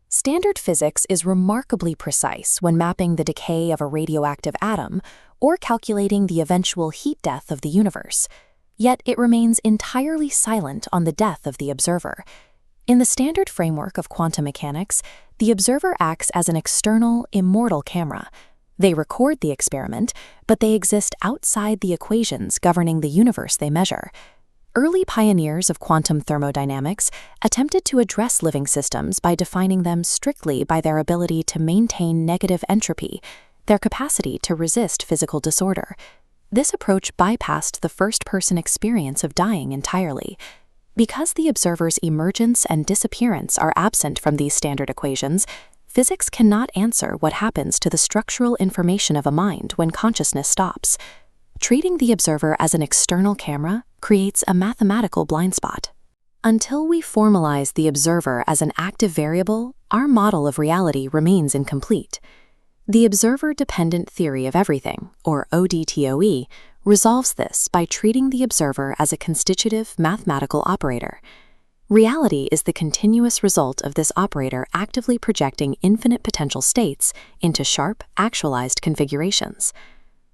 Standard physics is remarkably precise when mapping the decay of a radioactive atom or calculating the eventual heat death of the universe. Yet it remains entirely silent on the death of the observer. In the standard framework of quantum mechanics, the observer acts as an external, immortal camera. They record the experiment, but they exist outside the equations governing the universe they measure. Early pioneers of quantum thermodynamics attempted to address living systems by defining them strictly by their ability to maintain negative entropy, their capacity to resist physical disorder. This approach bypassed the first-person experience of dying entirely. Because the observer's emergence and disappearance are absent from these standard equations, physics cannot answer what happens to the structural information of a mind when consciousness stops. Treating the observer as an external camera creates a mathematical blind spot. Until we formalize the observer as an active variable, our model of reality remains incomplete. The observer-dependent theory of everything, or ODTOE, resolves this by treating the observer as a constitutive mathematical operator. Reality is the continuous result of this operator actively projecting infinite potential states into sharp, actualized configurations.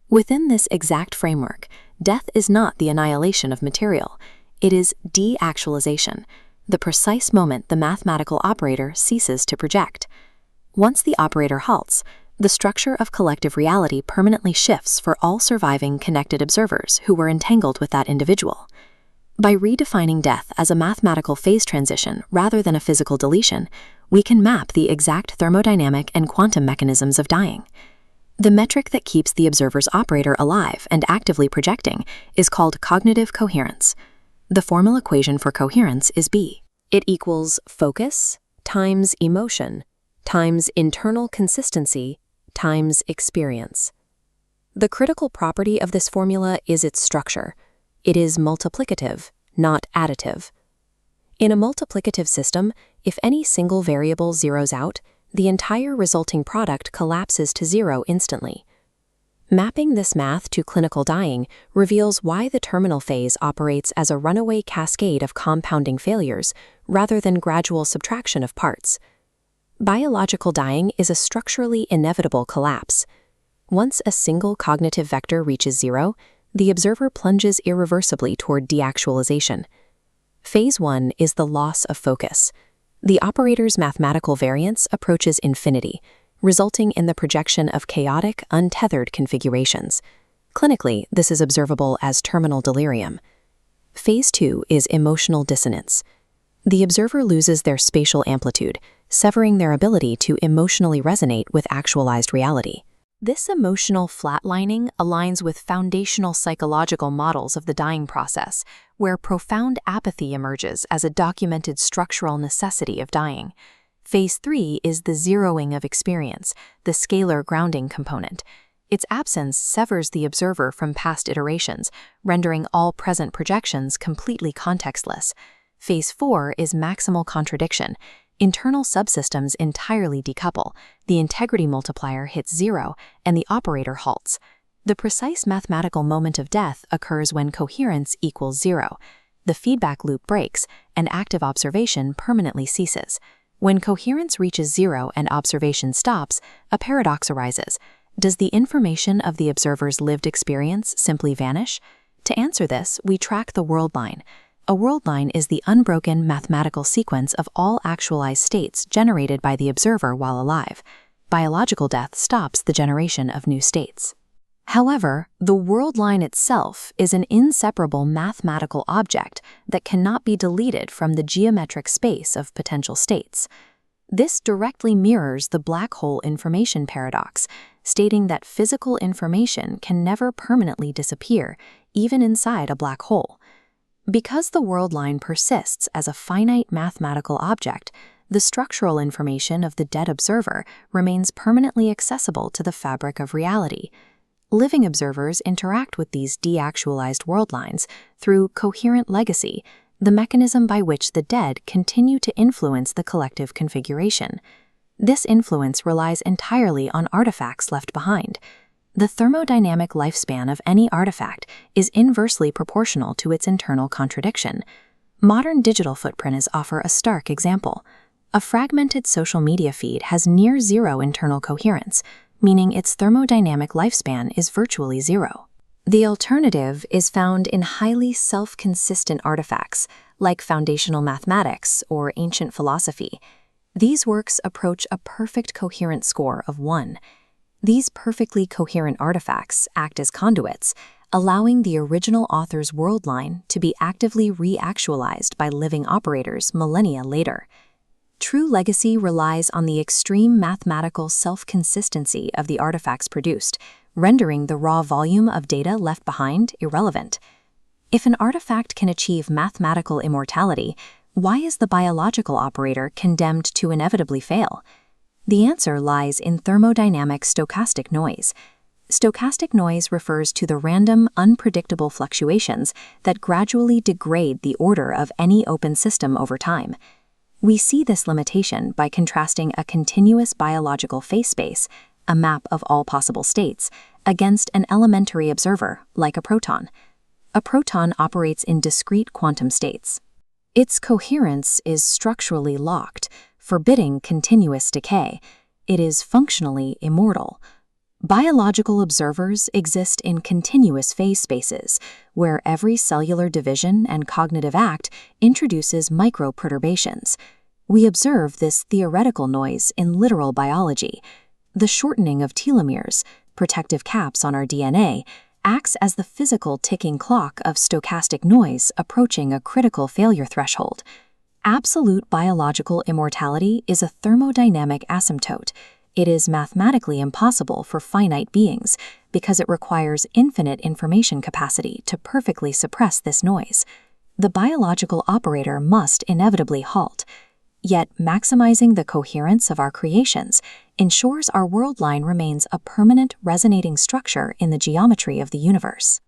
Within this exact framework, death is not the annihilation of material. It is deactualization, the precise moment the mathematical operator ceases to project. Once the operator halts, the structure of collective reality permanently shifts for all surviving connected observers who were entangled with that individual. By redefining death as a mathematical phase transition rather than a physical deletion, we can map the exact thermodynamic and quantum mechanisms of dying. The metric that keeps the observer's operator alive and actively projecting is called cognitive coherence. The formal equation for coherence is B. It equals focus times emotion times internal consistency times experience. The critical property of this formula is its structure. It is multiplicative, not additive. In a multiplicative system, if any single variable zeroes out, the entire resulting product collapses to zero instantly. Mapping this math to clinical dying reveals why the terminal phase operates as a runaway cascade of compounding failures rather than gradual subtraction of parts. Biological dying is a structurally inevitable collapse. Once a single cognitive vector reaches zero, the observer plunges irreversibly toward deactualization. Phase 1 is the loss of focus. The operator's mathematical variance approaches infinity, resulting in the projection of chaotic, untethered configurations. Clinically, this is observable as terminal delirium. Phase 2 is emotional dissonance. The observer loses their spatial amplitude, severing their ability to emotionally resonate with actualized reality. This emotional flatlining aligns with foundational psychological models of the dying process, where profound apathy emerges as a documented structural necessity of dying. Phase 3 is the zeroing of experience, the scalar grounding component. Its absence severs the observer from past iterations, rendering all present projections completely contextless. Phase 4 is maximal contradiction. Internal subsystems entirely decouple, the integrity multiplier hits zero, and the operator halts. The precise mathematical moment of death occurs when coherence equals zero. The feedback loop breaks, and active observation permanently ceases. When coherence reaches zero and observation stops, a paradox arises. Does the information of the observer's lived experience simply vanish? To answer this, we track the world line. A world line is the unbroken mathematical sequence of all actualized states generated by the observer while alive. Biological death stops the generation of new states. However, the world line itself is an inseparable mathematical object that cannot be deleted from the geometric space of potential states. This directly mirrors the black hole information paradox, stating that physical information can never permanently disappear, even inside a black hole. Because the world line persists as a finite mathematical object, the structural information of the dead observer remains permanently accessible to the fabric of reality. Living observers interact with these deactualized world lines through coherent legacy, the mechanism by which the dead continue to influence the collective configuration. This influence relies entirely on artifacts left behind. The thermodynamic lifespan of any artifact is inversely proportional to its internal contradiction. Modern digital footprints offer a stark example. A fragmented social media feed has near zero internal coherence, meaning its thermodynamic lifespan is virtually zero. The alternative is found in highly self-consistent artifacts, like foundational mathematics or ancient philosophy. These works approach a perfect coherence score of 1. These perfectly coherent artifacts act as conduits, allowing the original author's worldline to be actively reactualized by living operators millennia later. True legacy relies on the extreme mathematical self-consistency of the artifacts produced, rendering the raw volume of data left behind irrelevant. If an artifact can achieve mathematical immortality, why is the biological operator condemned to inevitably fail? The answer lies in thermodynamic stochastic noise. Stochastic noise refers to the random, unpredictable fluctuations that gradually degrade the order of any open system over time. We see this limitation by contrasting a continuous biological phase space, a map of all possible states, against an elementary observer, like a proton. A proton operates in discrete quantum states. Its coherence is structurally locked, forbidding continuous decay. It is functionally immortal. Biological observers exist in continuous phase spaces, where every cellular division and cognitive act introduces micro-perturbations. We observe this theoretical noise in literal biology. The shortening of telomeres, protective caps on our DNA, acts as the physical ticking clock of stochastic noise approaching a critical failure threshold. Absolute biological immortality is a thermodynamic asymptote. It is mathematically impossible for finite beings because it requires infinite information capacity to perfectly suppress this noise. The biological operator must inevitably halt. Yet maximizing the coherence of our creations ensures our worldline remains a permanent resonating structure in the geometry of the universe.